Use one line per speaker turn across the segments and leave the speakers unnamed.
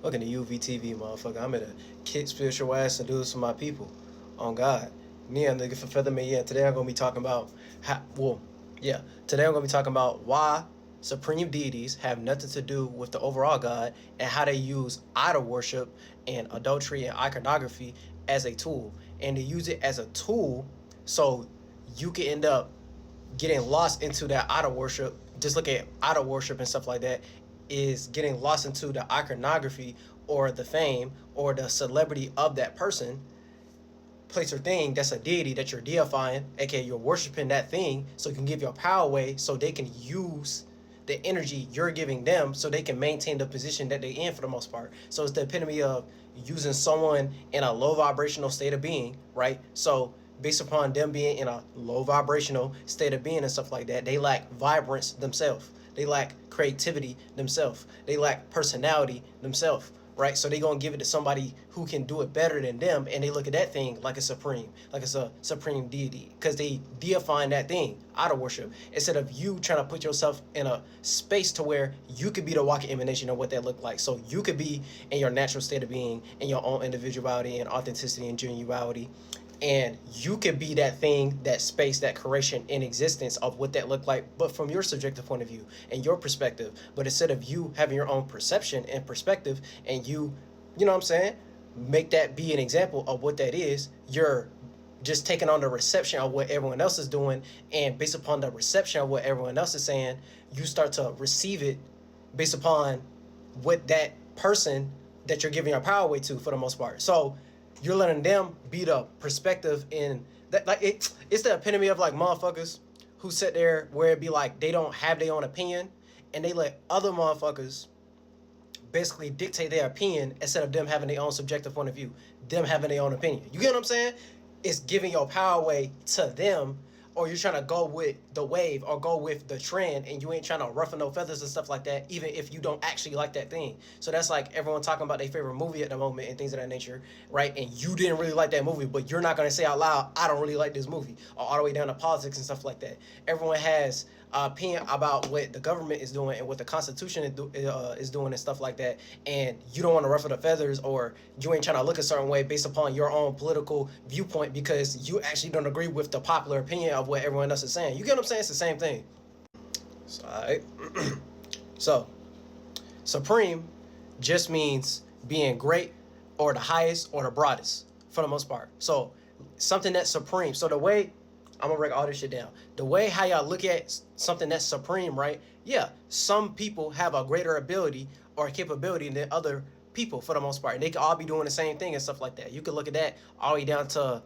Looking at UVTV, motherfucker. I'm gonna kick spiritual ass and do this for my people. On God. Yeah, nigga, for Featherman, yeah. Today I'm gonna be talking about Today I'm gonna be talking about why supreme deities have nothing to do with the overall God and how they use idol worship and adultery and iconography as a tool. And to use it as a tool so you can end up getting lost into that idol worship. Just look at idol worship and stuff like that, is getting lost into the iconography or the fame or the celebrity of that person, place or thing that's a deity that you're deifying, aka you're worshiping that thing so you can give your power away so they can use the energy you're giving them so they can maintain the position that they're in for the most part. So it's the epitome of using someone in a low vibrational state of being, right? So based upon them being in a low vibrational state of being and stuff like that, they lack vibrance themselves. They lack creativity themselves. They lack personality themselves, right? So they gonna give it to somebody who can do it better than them, and they look at that thing like a supreme, like it's a supreme deity, because they deifying that thing, idol worship, instead of you trying to put yourself in a space to where you could be the walking emanation of what that look like. So you could be in your natural state of being, in your own individuality and authenticity and genuality, and you could be that thing, that space, that creation in existence of what that looked like, but from your subjective point of view and your perspective. But instead of you having your own perception and perspective, and you know what I'm saying, make that be an example of what that is, you're just taking on the reception of what everyone else is doing, and based upon the reception of what everyone else is saying, you start to receive it based upon what that person that you're giving your power away to, for the most part. So you're letting them be the perspective in that. Like it's the epitome of like motherfuckers who sit there where it be like they don't have their own opinion, and they let other motherfuckers basically dictate their opinion instead of them having their own subjective point of view, them having their own opinion. You get what I'm saying? It's giving your power away to them, or you're trying to go with the wave or go with the trend, and you ain't trying to ruffle no feathers and stuff like that, even if you don't actually like that thing. So that's like everyone talking about their favorite movie at the moment and things of that nature, right? And you didn't really like that movie, but you're not going to say out loud, I don't really like this movie, or all the way down to politics and stuff like that. Everyone has opinion about what the government is doing and what the Constitution is doing and stuff like that, and you don't want to ruffle the feathers, or you ain't trying to look a certain way based upon your own political viewpoint because you actually don't agree with the popular opinion of what everyone else is saying. You get what I'm saying? It's the same thing. So, all right. So, supreme just means being great or the highest or the broadest for the most part. So, something that's supreme. So, the way I'm gonna break all this shit down. The way how y'all look at something that's supreme, right? Yeah, some people have a greater ability or capability than other people for the most part. And they could all be doing the same thing and stuff like that. You could look at that all the way down to,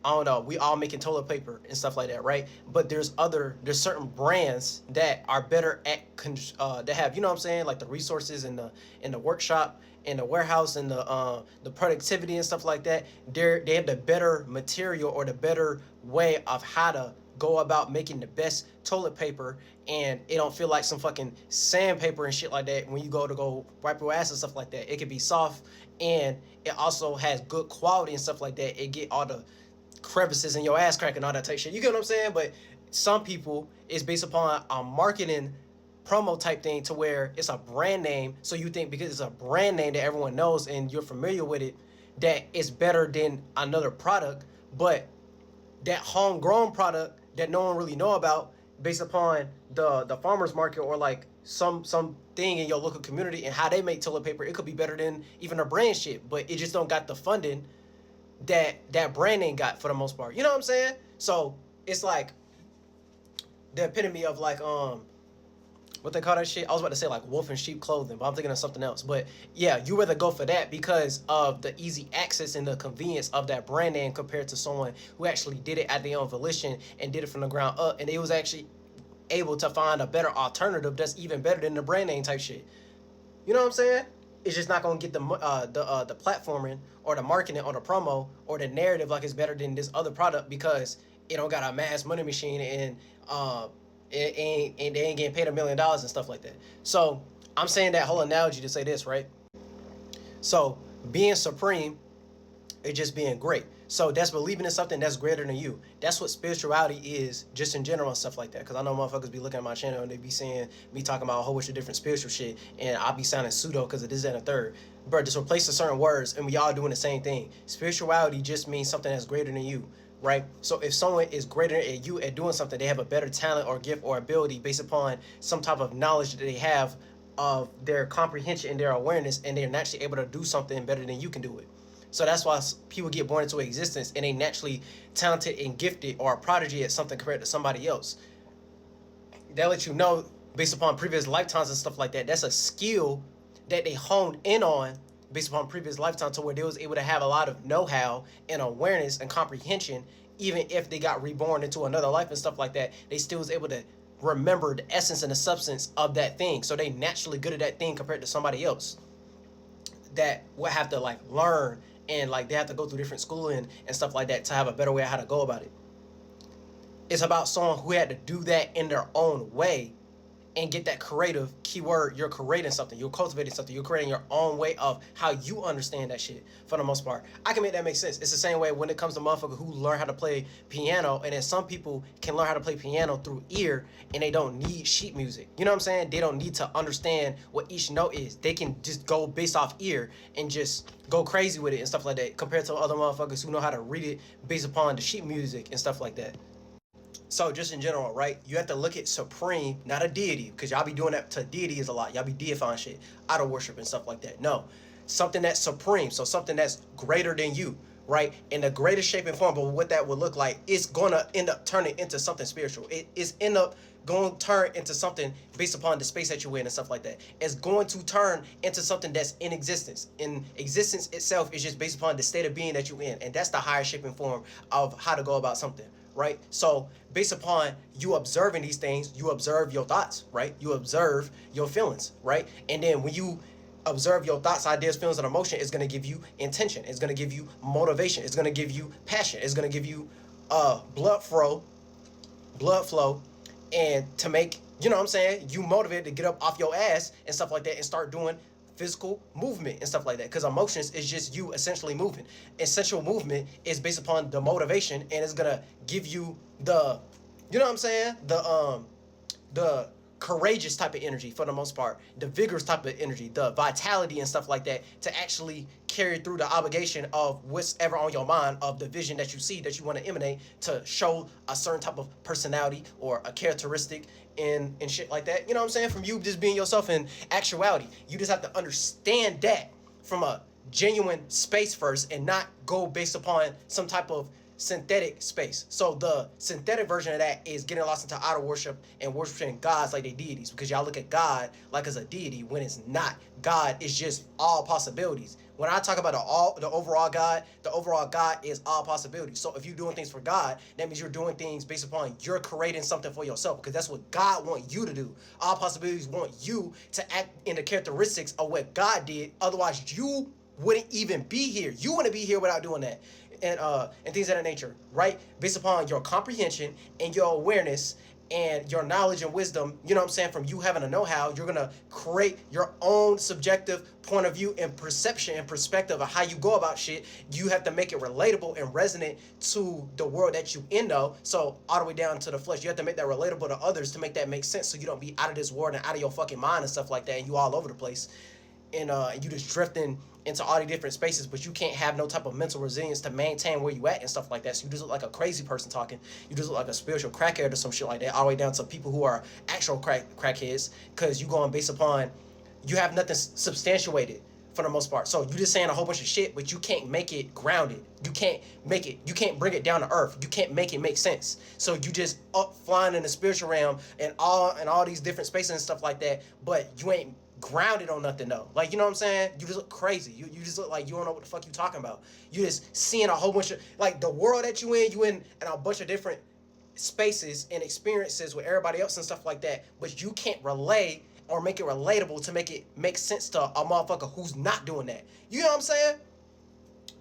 I don't know, we all making toilet paper and stuff like that, right? But there's certain brands that are better at that have, you know what I'm saying, like the resources and the workshop and the warehouse and the productivity and stuff like that. They have the better material or the better way of how to go about making the best toilet paper, and it don't feel like some fucking sandpaper and shit like that when you go wipe your ass and stuff like that. It can be soft, and it also has good quality and stuff like that. It get all the crevices in your ass crack and all that type shit. You get what I'm saying? But some people, it's based upon a marketing promo type thing to where it's a brand name. So you think because it's a brand name that everyone knows and you're familiar with it, that it's better than another product. But that homegrown product that no one really know about, based upon the farmers market or like some thing in your local community and how they make toilet paper, it could be better than even a brand shit. But it just don't got the funding that brand ain't got for the most part. You know what I'm saying? So it's like the epitome of like what they call that shit. I was about to say like wolf in sheep clothing, but I'm thinking of something else. But yeah, you rather go for that because of the easy access and the convenience of that brand name compared to someone who actually did it at their own volition and did it from the ground up, and they was actually able to find a better alternative that's even better than the brand name type shit. You know what I'm saying? It's just not gonna get the platforming or the marketing or the promo or the narrative like it's better than this other product because it don't got a mass money machine, and they ain't getting paid $1 million and stuff like that. So I'm saying that whole analogy to say this, right? So being supreme is just being great. So that's believing in something that's greater than you. That's what spirituality is, just in general and stuff like that. Because I know motherfuckers be looking at my channel and they be seeing me talking about a whole bunch of different spiritual shit, and I'll be sounding pseudo because it is that and a third. Bro, just replace the certain words, and we all doing the same thing. Spirituality just means something that's greater than you, right? So if someone is greater than you at doing something, they have a better talent or gift or ability based upon some type of knowledge that they have of their comprehension and their awareness, and they're naturally able to do something better than you can do it. So that's why people get born into existence and they naturally talented and gifted or a prodigy at something compared to somebody else. That lets you know based upon previous lifetimes and stuff like that. That's a skill that they honed in on based upon previous lifetime to where they was able to have a lot of know-how and awareness and comprehension. Even if they got reborn into another life and stuff like that, they still was able to remember the essence and the substance of that thing. So they naturally good at that thing compared to somebody else that will have to like learn, and like they have to go through different schooling and stuff like that to have a better way of how to go about it. It's about someone who had to do that in their own way and get that creative keyword. You're creating something, you're cultivating something, you're creating your own way of how you understand that shit for the most part. I can make that make sense. It's the same way when it comes to motherfuckers who learn how to play piano, and then some people can learn how to play piano through ear and they don't need sheet music. You know what I'm saying? They don't need to understand what each note is. They can just go based off ear and just go crazy with it and stuff like that, compared to other motherfuckers who know how to read it based upon the sheet music and stuff like that. So just in general, right? You have to look at supreme, not a deity, because y'all be doing that to deities a lot. Y'all be deifying shit, idol worship and stuff like that. No, something that's supreme, so something that's greater than you, right? In the greatest shape and form. But what that would look like, it's gonna end up turning into something spiritual. It is end up going to turn into something based upon the space that you're in and stuff like that. It's going to turn into something that's in existence. In existence itself is just based upon the state of being that you're in, and that's the higher shape and form of how to go about something. Right? So based upon you observing these things, you observe your thoughts, right? You observe your feelings, right? And then when you observe your thoughts, ideas, feelings, and emotion, it's going to give you intention. It's going to give you motivation. It's going to give you passion. It's going to give you blood flow, and to make, you know what I'm saying, you motivated to get up off your ass and stuff like that and start doing physical movement and stuff like that, because emotions is just you essentially moving. Essential movement is based upon the motivation, and it's gonna give you the, you know what I'm saying, the courageous type of energy for the most part, the vigorous type of energy, the vitality and stuff like that to actually carry through the obligation of what's ever on your mind, of the vision that you see that you want to emanate to show a certain type of personality or a characteristic and shit like that. You know what I'm saying? From you just being yourself in actuality. You just have to understand that from a genuine space first and not go based upon some type of synthetic space. So the synthetic version of that is getting lost into idol worship and worshiping gods like they deities, because y'all look at God like as a deity when it's not. God is just all possibilities. When I talk about the overall God is all possibilities. So if you're doing things for God, that means you're doing things based upon you're creating something for yourself, because that's what God wants you to do. All possibilities want you to act in the characteristics of what God did. Otherwise, you wouldn't even be here. You wouldn't be here without doing that. And things of that nature, right? Based upon your comprehension and your awareness and your knowledge and wisdom, you know what I'm saying, from you having a know-how, you're gonna create your own subjective point of view and perception and perspective of how you go about shit. You have to make it relatable and resonant to the world that you in, though. So all the way down to the flesh, you have to make that relatable to others to make that make sense, so you don't be out of this world and out of your fucking mind and stuff like that, and you all over the place. And you just drifting into all the different spaces, but you can't have no type of mental resilience to maintain where you at and stuff like that. So you just look like a crazy person talking. You just look like a spiritual crackhead or some shit like that, all the way down to people who are actual crackheads, because you going based upon, you have nothing substantiated for the most part. So you just saying a whole bunch of shit, but you can't make it grounded. You can't bring it down to earth. You can't make it make sense. So you just up flying in the spiritual realm and all these different spaces and stuff like that, but you ain't grounded on nothing though. Like, you know what I'm saying? You just look crazy. You just look like you don't know what the fuck you talking about. You just seeing a whole bunch of, like, the world that you in a bunch of different spaces and experiences with everybody else and stuff like that, but you can't relay or make it relatable to make it make sense to a motherfucker who's not doing that. You know what I'm saying?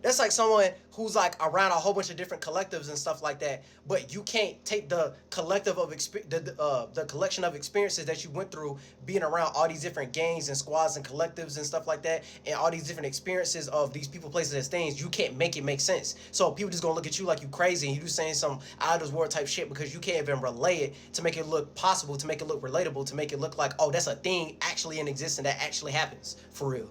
That's like someone who's like around a whole bunch of different collectives and stuff like that, but you can't take the collective of the collection of experiences that you went through being around all these different gangs and squads and collectives and stuff like that, and all these different experiences of these people, places, and things. You can't make it make sense. So people just gonna look at you like you crazy and you saying some out of this world type shit because you can't even relay it to make it look possible, to make it look relatable, to make it look like, oh, that's a thing actually in existence that actually happens for real.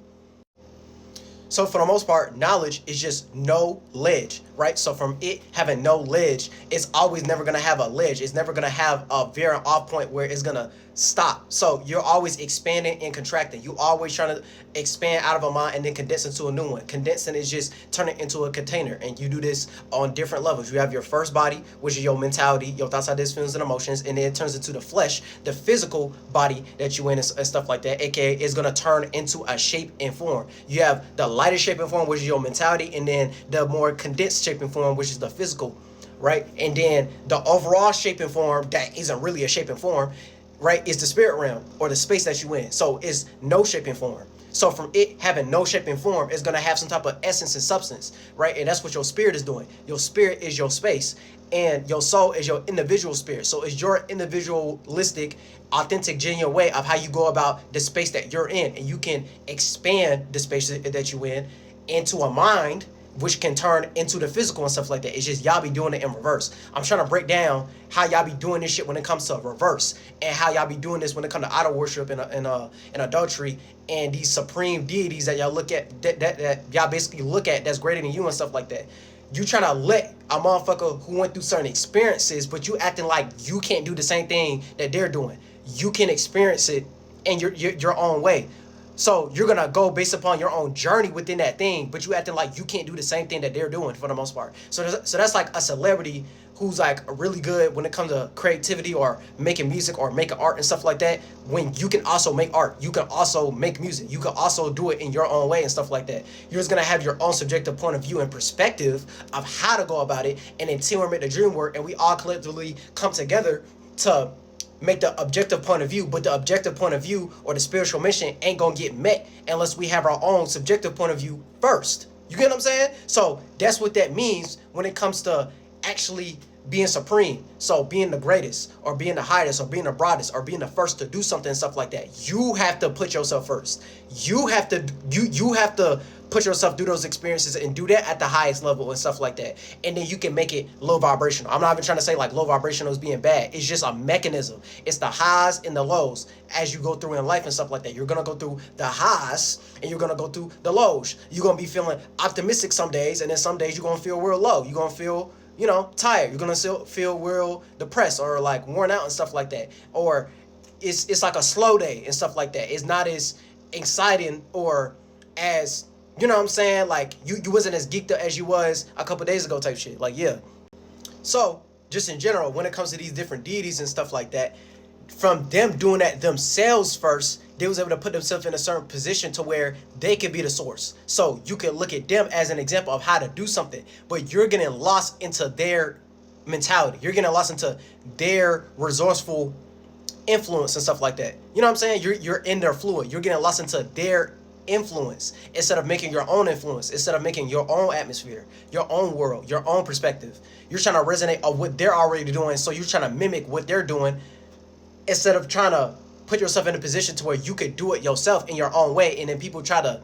So for the most part, knowledge is just no ledge, right? So from it having no ledge, it's always never gonna have a ledge. It's never gonna have a very off point where it's gonna stop. So you're always expanding and contracting. You always trying to expand out of a mind and then condense into a new one. Condensing is just turning into a container, and you do this on different levels. You have your first body, which is your mentality, your thoughts, ideas, feelings, and emotions, and then it turns into the flesh, the physical body that you in, and stuff like that. AKA, it's gonna turn into a shape and form. You have the lighter shape and form, which is your mentality, and then the more condensed shape and form, which is the physical, right? And then the overall shape and form that isn't really a shape and form, right, is the spirit realm or the space that you in. So it's no shape and form. So from it having no shape and form, it's gonna have some type of essence and substance, right? And that's what your spirit is doing. Your spirit is your space, and your soul is your individual spirit. So it's your individualistic, authentic, genuine way of how you go about the space that you're in, and you can expand the space that you in into a mind, which can turn into the physical and stuff like that. It's just y'all be doing it in reverse. I'm trying to break down how y'all be doing this shit when it comes to reverse, and how y'all be doing this when it comes to idol worship and adultery and these supreme deities that y'all look at, that y'all basically look at, that's greater than you and stuff like that. You trying to let a motherfucker who went through certain experiences, but you acting like you can't do the same thing that they're doing. You can experience it in your own way. So you're gonna go based upon your own journey within that thing, but you acting like you can't do the same thing that they're doing for the most part. So that's like a celebrity who's like really good when it comes to creativity or making music or making art and stuff like that. When you can also make art, you can also make music, you can also do it in your own way and stuff like that. You're just gonna have your own subjective point of view and perspective of how to go about it, and then teamwork make the dream work, and we all collectively come together to make the objective point of view. But the objective point of view or the spiritual mission ain't gonna get met unless we have our own subjective point of view first. You get what I'm saying? So that's what that means when it comes to actually being supreme. So being the greatest, or being the highest, or being the broadest, or being the first to do something and stuff like that. You have to put yourself first. You have to put yourself through those experiences and do that at the highest level and stuff like that. And then you can make it low vibrational. I'm not even trying to say like low vibrational is being bad. It's just a mechanism. It's the highs and the lows as you go through in life and stuff like that. You're going to go through the highs and you're going to go through the lows. You're going to be feeling optimistic some days, and then some days you're going to feel real low. You're going to feel, tired. You're going to feel real depressed or like worn out and stuff like that. Or it's like a slow day and stuff like that. It's not as exciting or as, you know what I'm saying? Like, you wasn't as geeked up as you was a couple days ago type shit. Like, yeah. So, just in general, when it comes to these different deities and stuff like that, from them doing that themselves first, they was able to put themselves in a certain position to where they could be the source. So, you can look at them as an example of how to do something. But you're getting lost into their mentality. You're getting lost into their resourceful influence and stuff like that. You know what I'm saying? You're in their fluid. You're getting lost into their influence instead of making your own influence, instead of making your own atmosphere, your own world, your own perspective. You're trying to resonate of what they're already doing, so you're trying to mimic what they're doing instead of trying to put yourself in a position to where you could do it yourself in your own way, and then people try to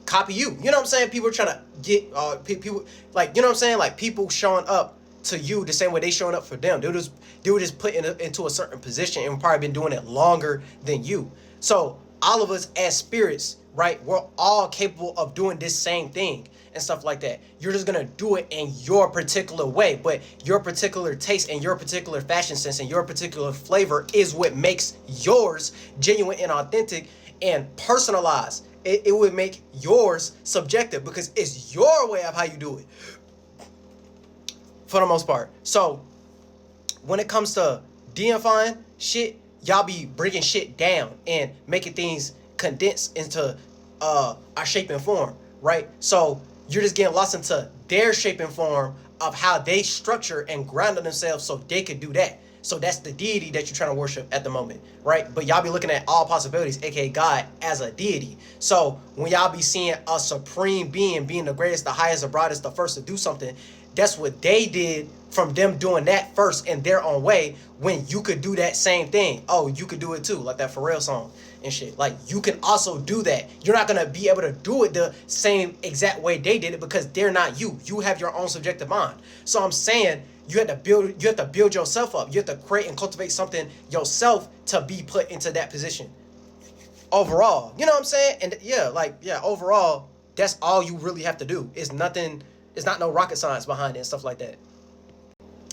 copy you. You know what I'm saying? People are trying to get people, like, you know what I'm saying? Like, people showing up to you the same way they showing up for them. They were just put into a certain position and probably been doing it longer than you. So all of us as spirits, right, we're all capable of doing this same thing and stuff like that. You're just gonna do it in your particular way, but your particular taste and your particular fashion sense and your particular flavor is what makes yours genuine and authentic and personalized. It would make yours subjective because it's your way of how you do it for the most part. So when it comes to deifying shit, y'all be breaking shit down and making things condense into a shape and form, right? So you're just getting lost into their shape and form of how they structure and ground themselves so they could do that. So that's the deity that you're trying to worship at the moment, right? But y'all be looking at all possibilities, aka God, as a deity. So when y'all be seeing a supreme being the greatest, the highest, the brightest, the first to do something, that's what they did from them doing that first in their own way, when you could do that same thing. Oh, you could do it too, like that Pharrell song and shit. Like, you can also do that. You're not gonna be able to do it the same exact way they did it, because they're not you. You have your own subjective mind. So I'm saying you have to build yourself up. You have to create and cultivate something yourself to be put into that position. Overall, you know what I'm saying? And yeah, overall, that's all you really have to do. It's nothing. It's not no rocket science behind it and stuff like that.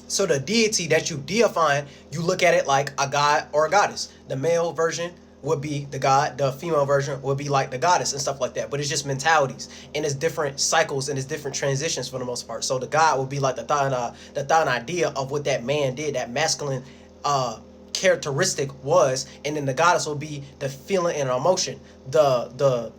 So the deity that you deifying, you look at it like a god or a goddess. The male version would be the god, the female version would be like the goddess and stuff like that. But it's just mentalities, and it's different cycles, and it's different transitions for the most part. So the god would be like the thought and idea of what that man did, that masculine characteristic was, and then the goddess will be the feeling and emotion, the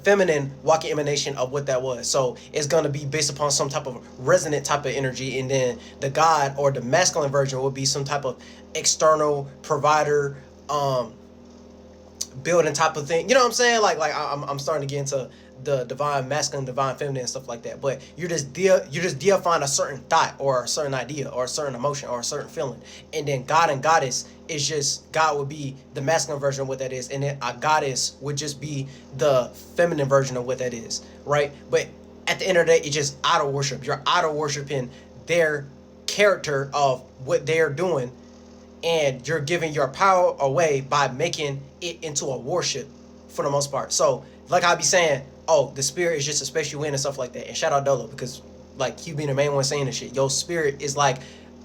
feminine walking emanation of what that was. So it's going to be based upon some type of resonant type of energy, and then the god or the masculine version will be some type of external provider, building type of thing. You know what I'm saying? Like I'm starting to get into the divine masculine, divine feminine, and stuff like that. But you're just deifying a certain thought or a certain idea or a certain emotion or a certain feeling, and then God and goddess is just, God would be the masculine version of what that is, and then a goddess would just be the feminine version of what that is, right? But at the end of the day, it's just idol worship. You're idol worshiping their character of what they're doing, and you're giving your power away by making it into a worship for the most part. So like I be saying, oh, the spirit is just a space you in and stuff like that. And shout out Dolo, because like you being the main one saying this shit. Your spirit is like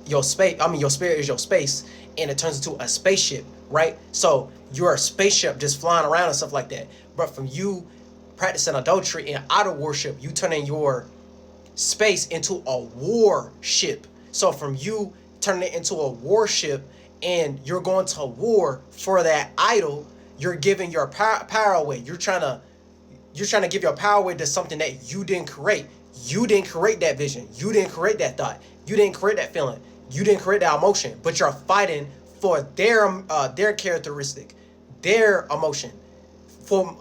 your space. I mean, your spirit is your space, and it turns into a spaceship, right? So you're a spaceship just flying around and stuff like that. But from you practicing adultery and idol worship, you turning your space into a warship. So from you turning it into a warship, and you're going to war for that idol, you're giving your power away. You're trying to give your power away to something that you didn't create. You didn't create that vision. You didn't create that thought. You didn't create that feeling. You didn't create that emotion. But you're fighting for their characteristic, their emotion, from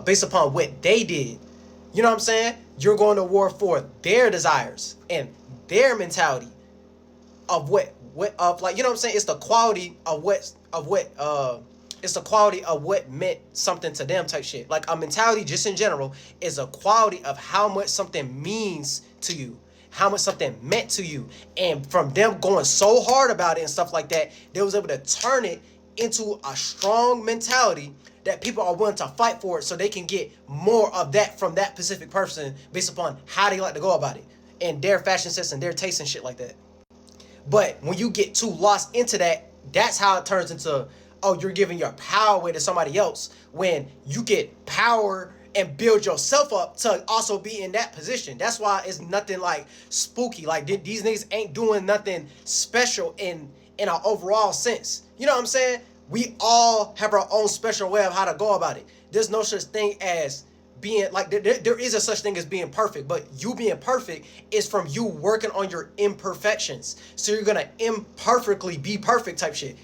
based upon what they did. You know what I'm saying? You're going to war for their desires and their mentality of what like, you know what I'm saying? It's the quality of it's the quality of what meant something to them type shit. Like a mentality just in general is a quality of how much something means to you, how much something meant to you. And from them going so hard about it and stuff like that, they was able to turn it into a strong mentality that people are willing to fight for it, so they can get more of that from that specific person based upon how they like to go about it and their fashion sense and their taste and shit like that. But when you get too lost into that, that's how it turns into, oh, you're giving your power away to somebody else, when you get power and build yourself up to also be in that position. That's why it's nothing like spooky. Like these niggas ain't doing nothing special in an overall sense. You know what I'm saying? We all have our own special way of how to go about it. There's no such thing as being like, there is a such thing as being perfect, but you being perfect is from you working on your imperfections. So you're gonna imperfectly be perfect type shit.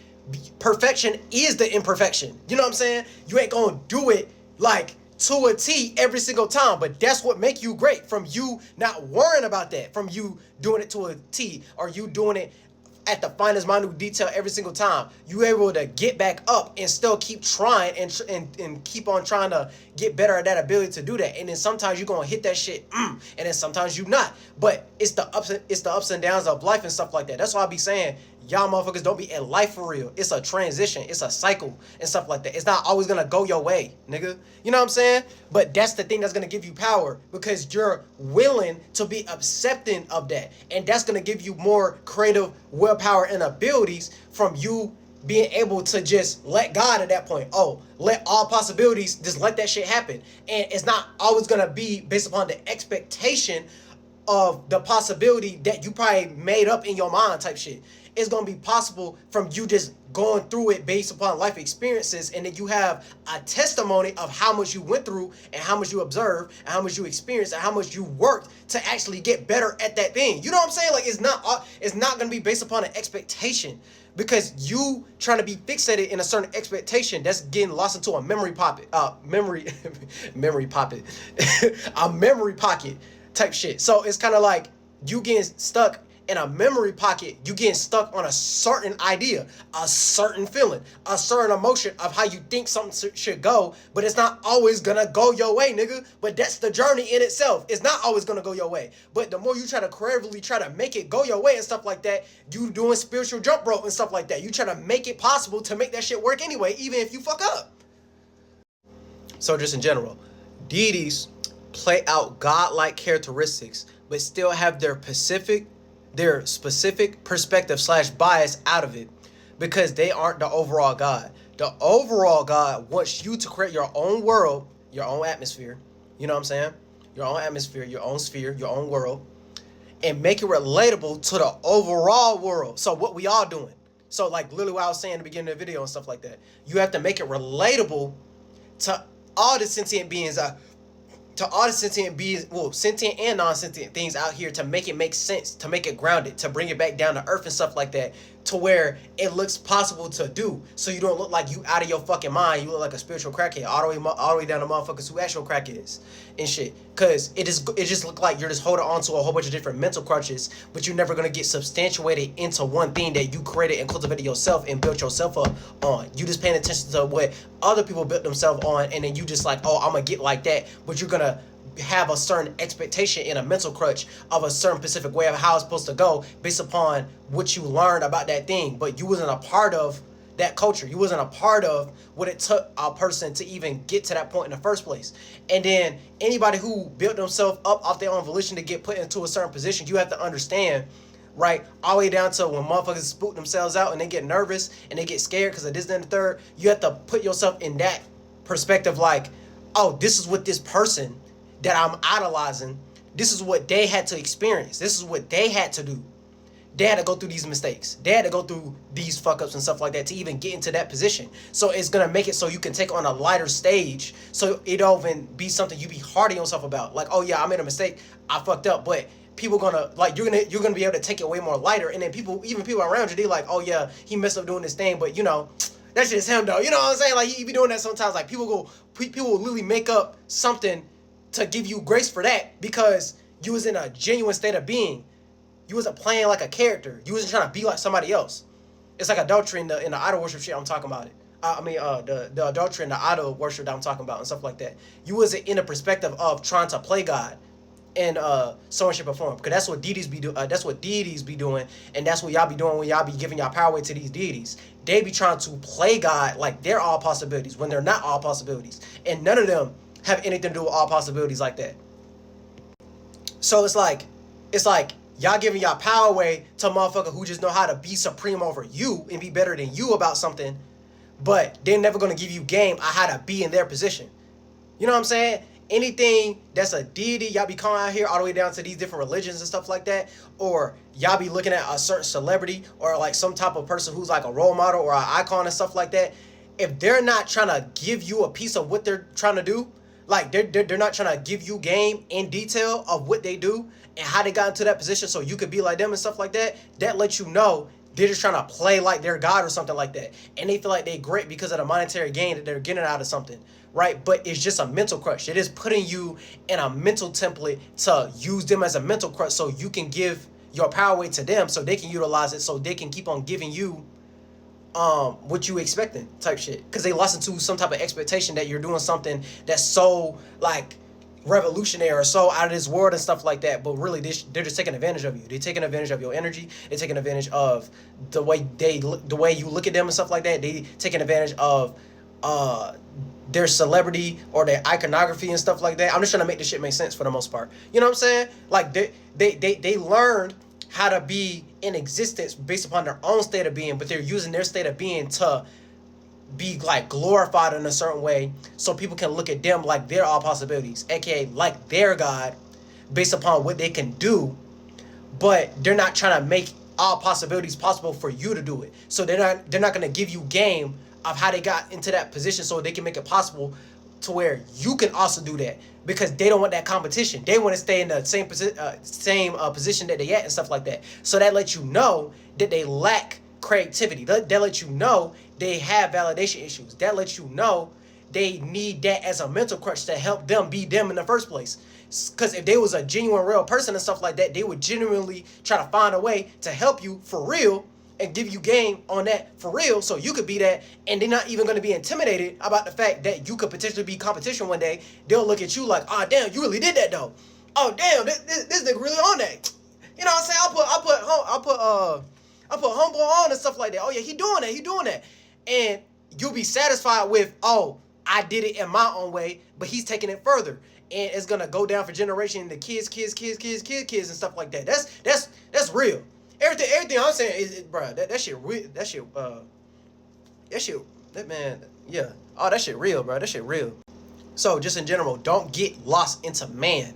Perfection is the imperfection. You know what I'm saying? You ain't gonna do it like to a T every single time, but that's what make you great, from you not worrying about that, from you doing it to a T, or you doing it at the finest minute detail every single time. You able to get back up and still keep trying and keep on trying to get better at that ability to do that. And then sometimes you're gonna hit that shit, and then sometimes you not. But it's the ups and downs of life and stuff like that. That's why I be saying, y'all motherfuckers don't be in life for real. It's a transition. It's a cycle and stuff like that. It's not always gonna go your way, nigga. You know what I'm saying? But that's the thing that's gonna give you power, because you're willing to be accepting of that. And that's gonna give you more creative willpower and abilities, from you being able to just let God at that point. Oh, let all possibilities, just let that shit happen. And it's not always gonna be based upon the expectation of the possibility that you probably made up in your mind type shit. It's gonna be possible from you just going through it based upon life experiences, and then you have a testimony of how much you went through and how much you observed and how much you experienced and how much you worked to actually get better at that thing. You know what I'm saying? Like it's not gonna be based upon an expectation, because you trying to be fixated in a certain expectation that's getting lost into a memory pocket, memory pocket, a memory pocket type shit. So it's kind of like you getting stuck in a memory pocket. You getting stuck on a certain idea, a certain feeling, a certain emotion of how you think something should go, but it's not always gonna go your way, nigga. But that's the journey in itself. It's not always gonna go your way. But the more you try to creatively try to make it go your way and stuff like that, you doing spiritual jump rope and stuff like that. You try to make it possible to make that shit work anyway, even if you fuck up. So just in general, deities play out godlike characteristics, but still have their specific perspective / bias out of it, because they aren't the overall God. The overall God wants you to create your own world, your own atmosphere, you know what I'm saying? Your own atmosphere, your own sphere, your own world, and make it relatable to the overall world. So what we all doing. So like literally what I was saying in the beginning of the video and stuff like that. You have to make it relatable to all the sentient beings, well, sentient and non-sentient things out here, to make it make sense, to make it grounded, to bring it back down to earth and stuff like that, to where it looks possible to do. So you don't look like you out of your fucking mind. You look like a spiritual crackhead, all the way down to motherfuckers who actual crackheads and shit. Cause it just look like you're just holding on to a whole bunch of different mental crutches, but you're never gonna get substantiated into one thing that you created and cultivated yourself and built yourself up on. You just paying attention to what other people built themselves on, and then you just like, oh, I'm gonna get like that, but you're gonna have a certain expectation in a mental crutch of a certain specific way of how it's supposed to go based upon what you learned about that thing. But you wasn't a part of that culture. You wasn't a part of what it took a person to even get to that point in the first place. And then anybody who built themselves up off their own volition to get put into a certain position, you have to understand, right, all the way down to when motherfuckers spook themselves out and they get nervous and they get scared because of this, and the third. You have to put yourself in that perspective, like, oh, this is what this person that I'm idolizing, this is what they had to experience. This is what they had to do. They had to go through these mistakes. They had to go through these fuck ups and stuff like that to even get into that position. So it's gonna make it so you can take on a lighter stage, so it don't even be something you be hard on yourself about. Like, oh yeah, I made a mistake, I fucked up, but people gonna like, you're gonna be able to take it way more lighter. And then people around you, they like, oh yeah, he messed up doing this thing, but you know, that's just him though. You know what I'm saying? Like, he be doing that sometimes. Like people will literally make up something to give you grace for that, because you was in a genuine state of being. You wasn't playing like a character. You wasn't trying to be like somebody else. It's like adultery in the idol worship shit I'm talking about it. The adultery and the idol worship that I'm talking about and stuff like that. You wasn't in a perspective of trying to play God in so and shape or form, because that's what deities be doing. That's what deities be doing, and that's what y'all be doing when y'all be giving y'all power away to these deities. They be trying to play God like they're all possibilities when they're not all possibilities, and none of them have anything to do with all possibilities like that. So it's like y'all giving y'all power away to a motherfucker who just know how to be supreme over you and be better than you about something, but they're never gonna give you game on how to be in their position. You know what I'm saying? Anything that's a deity, y'all be coming out here all the way down to these different religions and stuff like that, or y'all be looking at a certain celebrity or like some type of person who's like a role model or an icon and stuff like that. If they're not trying to give you a piece of what they're trying to do, like they're not trying to give you game in detail of what they do and how they got into that position so you could be like them and stuff like that, that lets you know they're just trying to play like they're God or something like that. And they feel like they're great because of the monetary gain that they're getting out of something, right? But it's just a mental crush. It is putting you in a mental template to use them as a mental crush so you can give your power away to them so they can utilize it, so they can keep on giving you what you expecting type shit, because they lost into some type of expectation that you're doing something that's so like revolutionary or so out of this world and stuff like that. But really they're just taking advantage of you. They're taking advantage of your energy. They're taking advantage of the way you look at them and stuff like that. They taking advantage of their celebrity or their iconography and stuff like that. I'm just trying to make this shit make sense for the most part. You know what I'm saying? Like they learned how to be in existence based upon their own state of being, but they're using their state of being to be like glorified in a certain way so people can look at them like they're all possibilities, aka like their God, based upon what they can do, but they're not trying to make all possibilities possible for you to do it. So they're not going to give you game of how they got into that position so they can make it possible to where you can also do that, because they don't want that competition. They want to stay in the same position that they at and stuff like that. So that lets you know that they lack creativity. That lets you know they have validation issues. That lets you know they need that as a mental crutch to help them be them in the first place. Because if they was a genuine real person and stuff like that, they would genuinely try to find a way to help you for real and give you game on that for real, so you could be that, and they're not even going to be intimidated about the fact that you could potentially be competition one day. They'll look at you like, oh damn, you really did that though. Oh damn, this nigga really on that. You know what I'm saying? I put homeboy on and stuff like that. Oh yeah, he doing that, and you'll be satisfied with, oh, I did it in my own way, but he's taking it further, and it's gonna go down for generation, the kids, and stuff like that. That's real. Everything I'm saying is, bro, that shit real. That man, yeah. Oh, that shit real, bro. That shit real. So just in general, don't get lost into man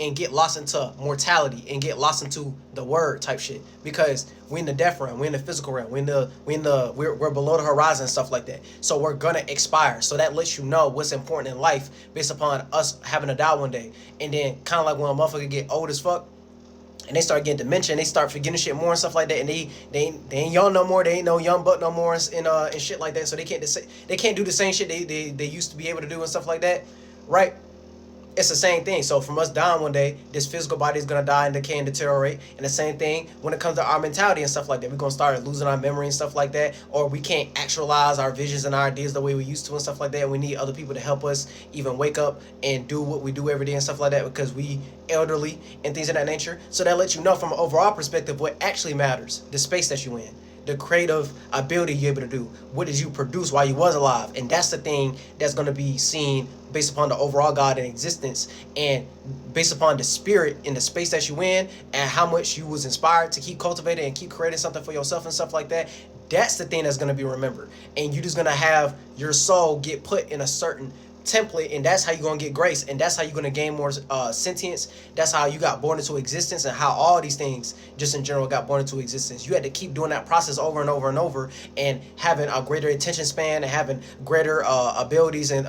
and get lost into mortality and get lost into the word type shit, because we're in the death realm, we're in the physical realm, we're below the horizon and stuff like that. So we're gonna expire. So that lets you know what's important in life based upon us having to die one day. And then kind of like when a motherfucker get old as fuck, and they start getting dementia, and they start forgetting shit more and stuff like that, and they ain't young no more, they ain't no young buck no more, and shit like that. So they can't do the same shit they used to be able to do and stuff like that, right? It's the same thing. So from us dying one day, this physical body is gonna die and decay and deteriorate. And the same thing when it comes to our mentality and stuff like that. We're gonna start losing our memory and stuff like that, or we can't actualize our visions and our ideas the way we used to and stuff like that. And we need other people to help us even wake up and do what we do every day and stuff like that, because we elderly and things of that nature. So that lets you know from an overall perspective what actually matters: the space that you in, the creative ability you're able to do. What did you produce while you was alive? And that's the thing that's going to be seen based upon the overall God in existence, and based upon the spirit in the space that you in, and how much you was inspired to keep cultivating and keep creating something for yourself and stuff like that. That's the thing that's going to be remembered. And you're just going to have your soul get put in a certain template, and that's how you're gonna get grace, and that's how you're gonna gain more sentience. That's how you got born into existence, and how all these things just in general got born into existence. You had to keep doing that process over and over and over, and having a greater attention span, and having greater abilities and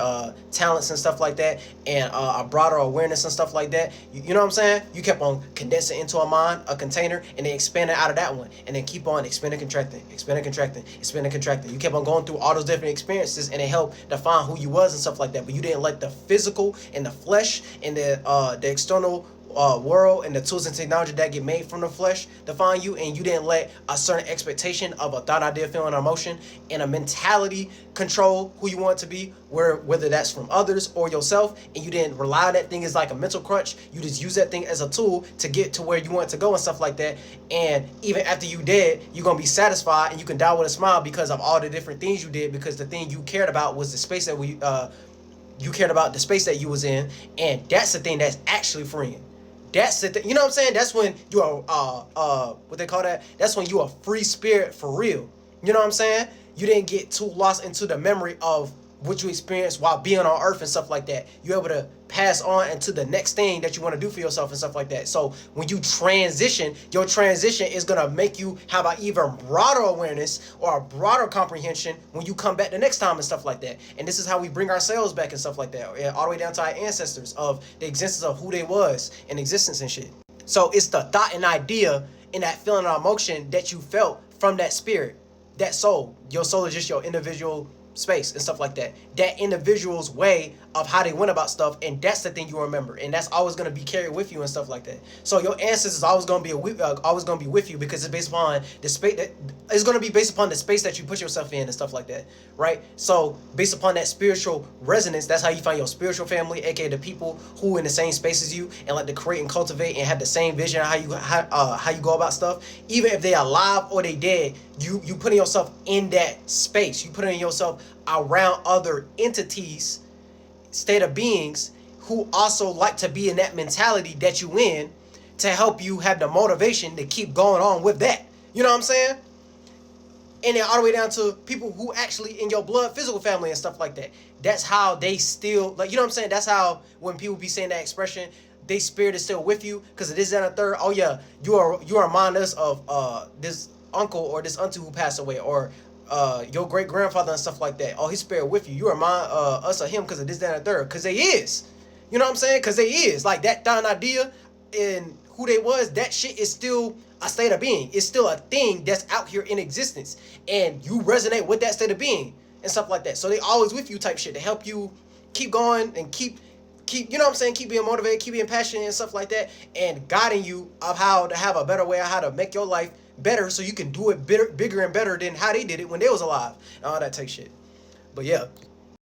talents and stuff like that, and a broader awareness and stuff like that. You know what I'm saying? You kept on condensing into a mind, a container, and then expanding out of that one, and then keep on expanding, contracting, expanding, contracting, expanding, contracting. You kept on going through all those different experiences, and it helped define who you was and stuff like that. But you didn't let the physical and the flesh and the external world and the tools and technology that get made from the flesh define you, and you didn't let a certain expectation of a thought, idea, feeling, or emotion and a mentality control who you want to be, whether that's from others or yourself, and you didn't rely on that thing as like a mental crutch. You just use that thing as a tool to get to where you want to go and stuff like that. And even after you dead, you're gonna be satisfied and you can die with a smile because of all the different things you did, because the thing you cared about was the space that you cared about, the space that you was in, and that's the thing that's actually freeing. That's the thing, you know what I'm saying? That's when you are what they call that? That's when you are free spirit for real. You know what I'm saying? You didn't get too lost into the memory of what you experienced while being on earth and stuff like that. You're able to pass on into the next thing that you want to do for yourself and stuff like that. So when you transition, your transition is going to make you have an even broader awareness or a broader comprehension when you come back the next time and stuff like that. And this is how we bring ourselves back and stuff like that, and all the way down to our ancestors of the existence of who they was in existence and shit. So it's the thought and idea and that feeling or emotion that you felt from that spirit, that soul. Your soul is just your individual space and stuff like that. That individual's way of how they went about stuff, and that's the thing you remember, and that's always going to be carried with you and stuff like that. So your ancestors always going to be with you, because it's based upon the space that it's going to be based upon the space that you put yourself in and stuff like that, right? So based upon that spiritual resonance, that's how you find your spiritual family, aka the people who in the same space as you and like to create and cultivate and have the same vision of how you go about stuff. Even if they're alive or they dead, you putting yourself in that space, you putting yourself around other entities, state of beings who also like to be in that mentality that you in, to help you have the motivation to keep going on with that. You know what I'm saying? And then all the way down to people who actually in your blood physical family and stuff like that. That's how they still, like, you know what I'm saying? That's how when people be saying that expression, they spirit is still with you because it is that a third. Oh yeah, you are remind us of this uncle or this auntie who passed away, or your great grandfather and stuff like that. Oh, his spirit with you. You remind us of him because of this, that, and a third. Because they is. You know what I'm saying? Because they is. Like that darn idea and who they was, that shit is still a state of being. It's still a thing that's out here in existence. And you resonate with that state of being and stuff like that. So they always with you type shit to help you keep going and keep you know what I'm saying, keep being motivated, keep being passionate and stuff like that, and guiding you of how to have a better way of how to make your life better so you can do it bigger and better than how they did it when they was alive and all that type shit. But yeah,